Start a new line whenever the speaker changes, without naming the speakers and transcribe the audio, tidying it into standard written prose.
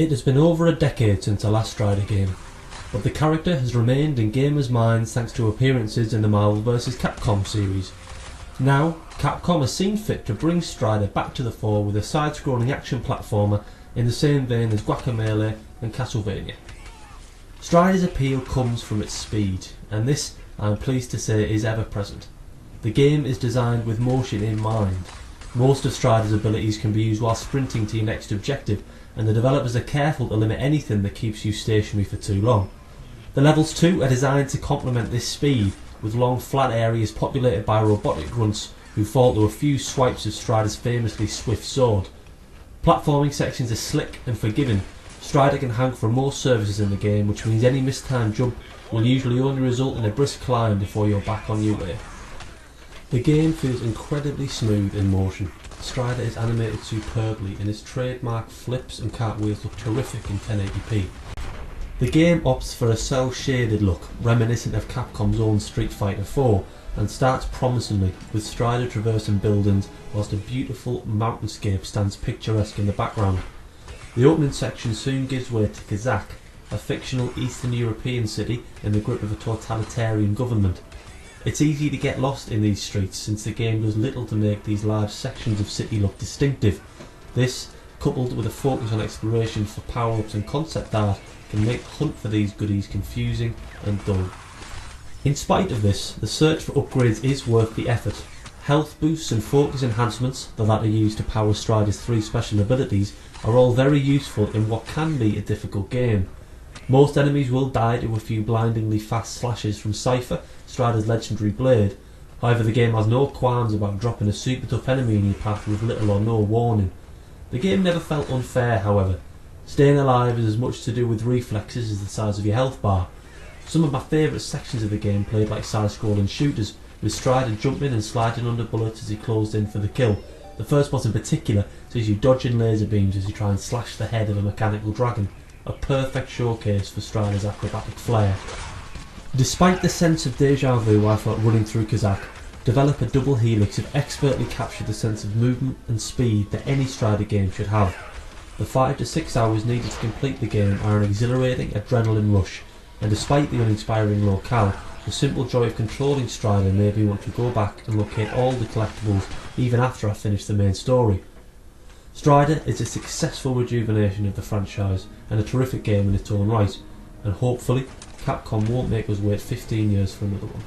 It has been over a decade since the last Strider game, but the character has remained in gamers' minds thanks to appearances in the Marvel vs Capcom series. Now, Capcom has seen fit to bring Strider back to the fore with a side-scrolling action platformer in the same vein as Guacamelee and Castlevania. Strider's appeal comes from its speed, and this, I am pleased to say, is ever present. The game is designed with motion in mind. Most of Strider's abilities can be used while sprinting to your next objective, and the developers are careful to limit anything that keeps you stationary for too long. The levels too are designed to complement this speed, with long flat areas populated by robotic grunts who fall to a few swipes of Strider's famously swift sword. Platforming sections are slick and forgiving. Strider can hang from most surfaces in the game, which means any mistimed jump will usually only result in a brisk climb before you're back on your way. The game feels incredibly smooth in motion. Strider is animated superbly and his trademark flips and cartwheels look terrific in 1080p. The game opts for a cel-shaded look, reminiscent of Capcom's own Street Fighter 4, and starts promisingly, with Strider traversing buildings whilst a beautiful mountainscape stands picturesque in the background. The opening section soon gives way to Kazakh, a fictional Eastern European city in the grip of a totalitarian government. It's easy to get lost in these streets since the game does little to make these large sections of city look distinctive. This, coupled with a focus on exploration for power-ups and concept art, can make the hunt for these goodies confusing and dull. In spite of this, the search for upgrades is worth the effort. Health boosts and focus enhancements, the latter used to power Strider's 3 special abilities, are all very useful in what can be a difficult game. Most enemies will die to a few blindingly fast slashes from Cypher, Strider's legendary blade. However, the game has no qualms about dropping a super tough enemy in your path with little or no warning. The game never felt unfair, however. Staying alive is as much to do with reflexes as the size of your health bar. Some of my favourite sections of the game played like side-scrolling shooters, with Strider jumping and sliding under bullets as he closed in for the kill. The first boss in particular sees you dodging laser beams as you try and slash the head of a mechanical dragon, a perfect showcase for Strider's acrobatic flair. Despite the sense of deja vu I felt running through Kazakh, developer Double Helix have expertly captured the sense of movement and speed that any Strider game should have. The 5 to 6 hours needed to complete the game are an exhilarating adrenaline rush, and despite the uninspiring locale, the simple joy of controlling Strider made me want to go back and locate all the collectibles even after I finished the main story. Strider is a successful rejuvenation of the franchise and a terrific game in its own right, and hopefully Capcom won't make us wait 15 years for another one.